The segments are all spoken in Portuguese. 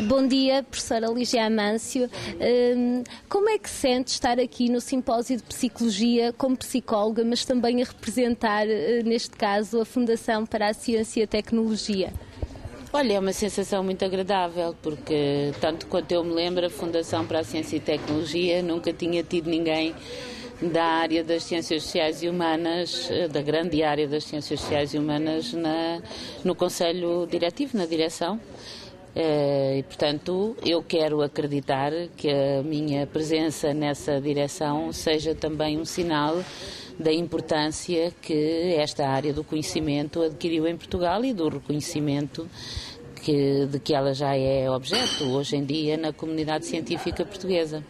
Bom dia, professora Lígia Amâncio. Como é que sente estar aqui no Simpósio de Psicologia como psicóloga, mas também a representar, neste caso, a Fundação para a Ciência e a Tecnologia? Olha, é uma sensação muito agradável, porque, tanto quanto eu me lembro, a Fundação para a Ciência e Tecnologia nunca tinha tido ninguém da área das Ciências Sociais e Humanas, da grande área das Ciências Sociais e Humanas, no Conselho Diretivo, na direção. E, portanto, eu quero acreditar que a minha presença nessa direção seja também um sinal da importância que esta área do conhecimento adquiriu em Portugal e do reconhecimento de que ela já é objeto hoje em dia na comunidade científica portuguesa.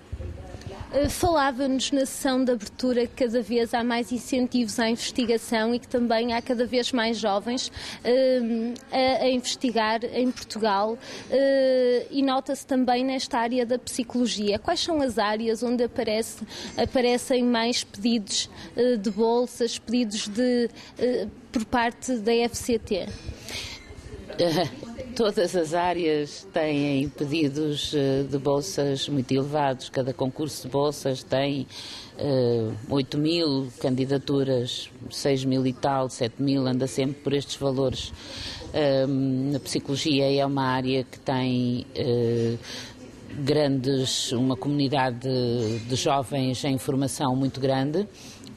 Falava-nos na sessão de abertura que cada vez há mais incentivos à investigação e que também há cada vez mais jovens a investigar em Portugal e nota-se também nesta área da psicologia. Quais são as áreas onde aparecem mais pedidos de bolsas, pedidos por parte da FCT? Todas as áreas têm pedidos de bolsas muito elevados. Cada concurso de bolsas tem 8.000 candidaturas, 6.000 e tal, 7.000, anda sempre por estes valores. A psicologia é uma área que tem uma comunidade de jovens em formação muito grande.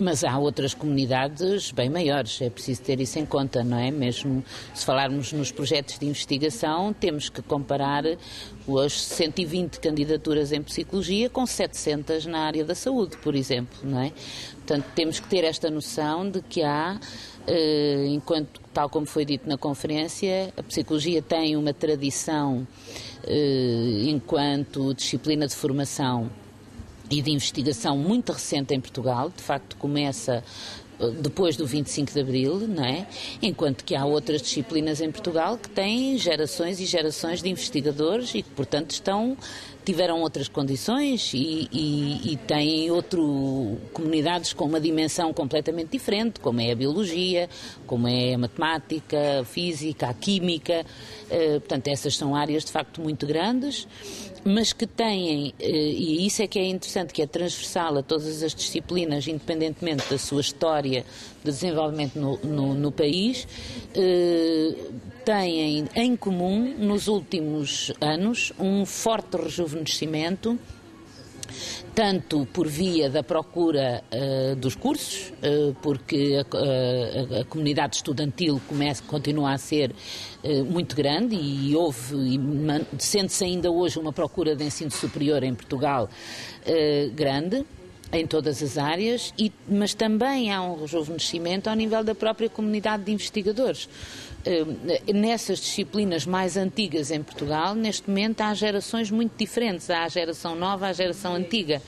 Mas há outras comunidades bem maiores, é preciso ter isso em conta, não é? Mesmo se falarmos nos projetos de investigação, temos que comparar as 120 candidaturas em psicologia com 700 na área da saúde, por exemplo, não é? Portanto, temos que ter esta noção de que há, enquanto, tal como foi dito na conferência, a psicologia tem uma tradição enquanto disciplina de formação e de investigação muito recente em Portugal. De facto começa depois do 25 de Abril, não é? Enquanto que há outras disciplinas em Portugal que têm gerações e gerações de investigadores e que, portanto, tiveram outras condições e têm comunidades com uma dimensão completamente diferente, como é a biologia, como é a matemática, a física, a química. Portanto, essas são áreas de facto muito grandes, mas que têm, e isso é que é interessante, que é transversal a todas as disciplinas, independentemente da sua história de desenvolvimento no país, têm em comum, nos últimos anos, um forte rejuvenescimento, tanto por via da procura dos cursos, porque a comunidade estudantil continua a ser muito grande e sente-se ainda hoje uma procura de ensino superior em Portugal grande, em todas as áreas, mas também há um rejuvenescimento ao nível da própria comunidade de investigadores. Nessas disciplinas mais antigas em Portugal, neste momento há gerações muito diferentes, há a geração nova, há a geração antiga.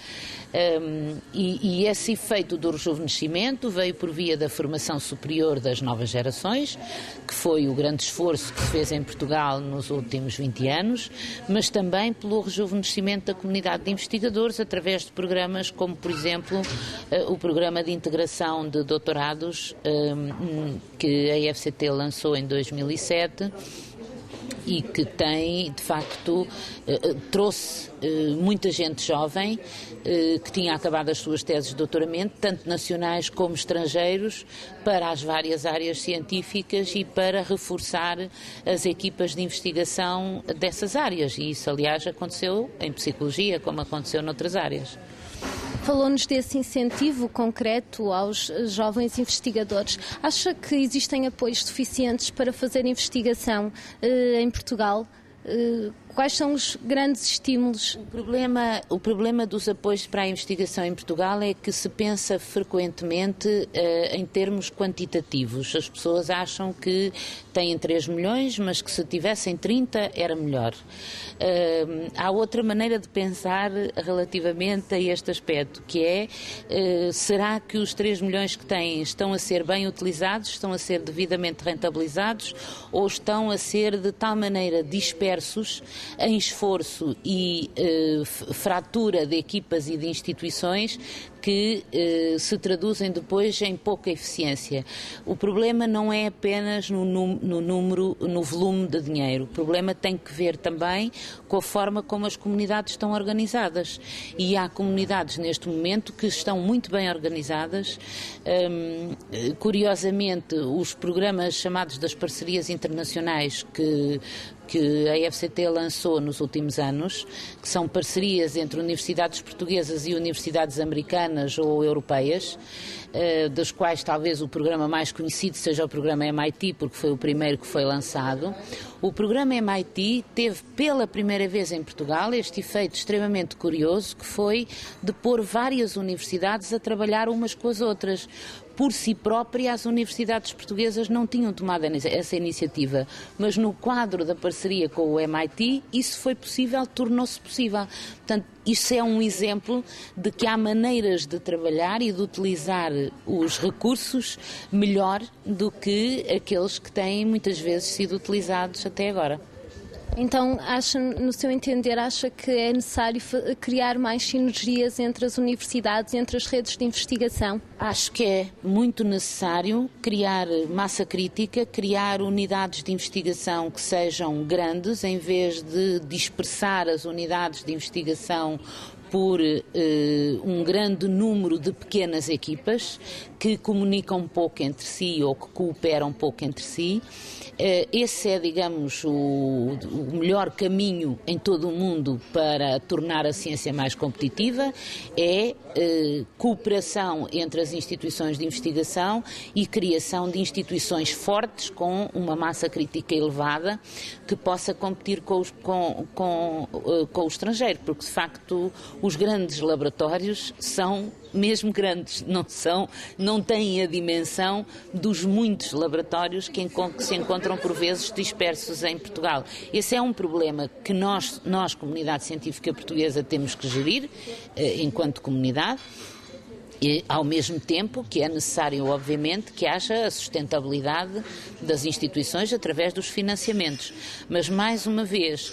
E esse efeito do rejuvenescimento veio por via da formação superior das novas gerações, que foi o grande esforço que se fez em Portugal nos últimos 20 anos, mas também pelo rejuvenescimento da comunidade de investigadores através de programas como, por exemplo, o programa de integração de doutorados que a FCT lançou em 2007 e que tem, de facto, trouxe muita gente jovem que tinha acabado as suas teses de doutoramento, tanto nacionais como estrangeiros, para as várias áreas científicas e para reforçar as equipas de investigação dessas áreas. E isso, aliás, aconteceu em psicologia, como aconteceu noutras áreas. Falou-nos desse incentivo concreto aos jovens investigadores. Acha que existem apoios suficientes para fazer investigação em Portugal? Quais são os grandes estímulos? O problema dos apoios para a investigação em Portugal é que se pensa frequentemente em termos quantitativos. As pessoas acham que têm 3 milhões, mas que se tivessem 30 era melhor. Há outra maneira de pensar relativamente a este aspecto, que é, será que os 3 milhões que têm estão a ser bem utilizados, estão a ser devidamente rentabilizados ou estão a ser de tal maneira dispersos em esforço e fratura de equipas e de instituições que se traduzem depois em pouca eficiência. O problema não é apenas no número, no volume de dinheiro. O problema tem que ver também com a forma como as comunidades estão organizadas. E há comunidades neste momento que estão muito bem organizadas. Curiosamente, os programas chamados das parcerias internacionais que a FCT lançou nos últimos anos, que são parcerias entre universidades portuguesas e universidades americanas ou europeias, das quais talvez o programa mais conhecido seja o programa MIT, porque foi o primeiro que foi lançado. O programa MIT teve pela primeira vez em Portugal este efeito extremamente curioso, que foi de pôr várias universidades a trabalhar umas com as outras. Por si própria, as universidades portuguesas não tinham tomado essa iniciativa, mas no quadro da parceria com o MIT, isso foi possível, tornou-se possível. Portanto, isso é um exemplo de que há maneiras de trabalhar e de utilizar os recursos melhor do que aqueles que têm muitas vezes sido utilizados até agora. Então, no seu entender, acha que é necessário criar mais sinergias entre as universidades, entre as redes de investigação? Acho que é muito necessário criar massa crítica, criar unidades de investigação que sejam grandes, em vez de dispersar as unidades de investigação por um grande número de pequenas equipas que comunicam pouco entre si ou que cooperam pouco entre si. Esse é, digamos, o melhor caminho em todo o mundo para tornar a ciência mais competitiva, é cooperação entre as instituições de investigação e criação de instituições fortes com uma massa crítica elevada que possa competir com o estrangeiro, porque de facto os grandes laboratórios são mesmo grandes, não têm a dimensão dos muitos laboratórios que se encontram por vezes dispersos em Portugal. Esse é um problema que nós comunidade científica portuguesa, temos que gerir enquanto comunidade. E, ao mesmo tempo que é necessário, obviamente, que haja a sustentabilidade das instituições através dos financiamentos. Mas, mais uma vez,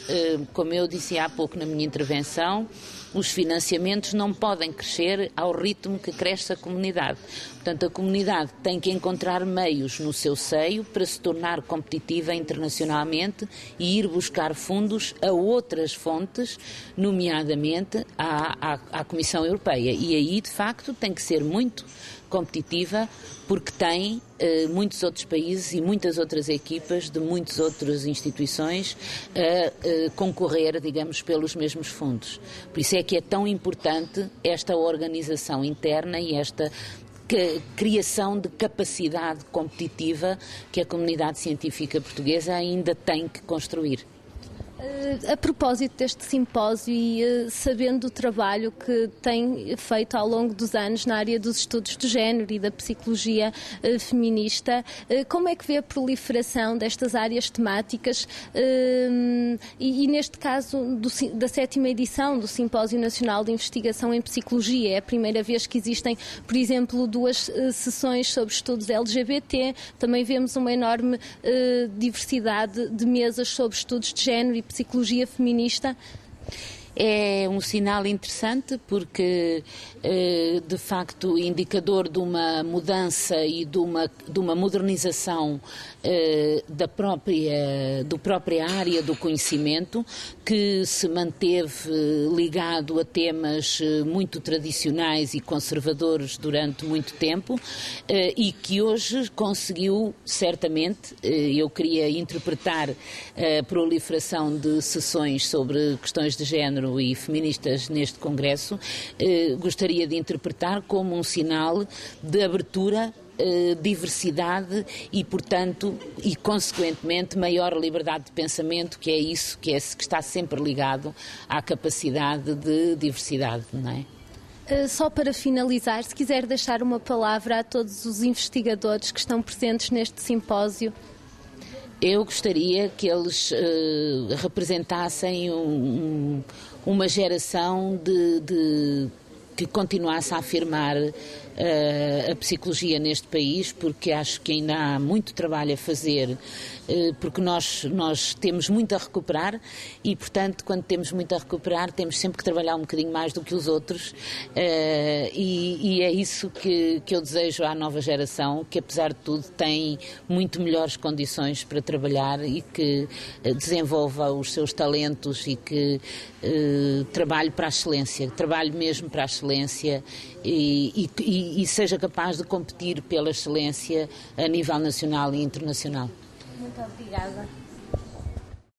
como eu disse há pouco na minha intervenção, os financiamentos não podem crescer ao ritmo que cresce a comunidade. Portanto, a comunidade tem que encontrar meios no seu seio para se tornar competitiva internacionalmente e ir buscar fundos a outras fontes, nomeadamente à Comissão Europeia. E aí, de facto, tem que ser muito competitiva, porque tem muitos outros países e muitas outras equipas de muitas outras instituições a concorrer, digamos, pelos mesmos fundos. Por isso é que é tão importante esta organização interna e esta criação de capacidade competitiva que a comunidade científica portuguesa ainda tem que construir. A propósito deste simpósio e sabendo do trabalho que tem feito ao longo dos anos na área dos estudos de género e da psicologia feminista, como é que vê a proliferação destas áreas temáticas e neste caso da 7ª edição do Simpósio Nacional de Investigação em Psicologia? É a primeira vez que existem, por exemplo, 2 sessões sobre estudos LGBT, também vemos uma enorme diversidade de mesas sobre estudos de género e psicologia feminista. É um sinal interessante porque, de facto, indicador de uma mudança e de uma modernização da própria área do conhecimento, que se manteve ligado a temas muito tradicionais e conservadores durante muito tempo e que hoje conseguiu, certamente, eu queria interpretar a proliferação de sessões sobre questões de género e feministas neste Congresso, gostaria de interpretar como um sinal de abertura, diversidade e, portanto, e consequentemente maior liberdade de pensamento, que é isso que está sempre ligado à capacidade de diversidade, não é? Só para finalizar, se quiser deixar uma palavra a todos os investigadores que estão presentes neste simpósio. Eu gostaria que eles representassem uma geração de que continuasse a afirmar a psicologia neste país, porque acho que ainda há muito trabalho a fazer, porque nós temos muito a recuperar e, portanto, quando temos muito a recuperar, temos sempre que trabalhar um bocadinho mais do que os outros, e é isso que eu desejo à nova geração, que apesar de tudo tem muito melhores condições para trabalhar e que desenvolva os seus talentos e que trabalhe para a excelência, trabalhe mesmo para a excelência e seja capaz de competir pela excelência a nível nacional e internacional. Muito obrigada.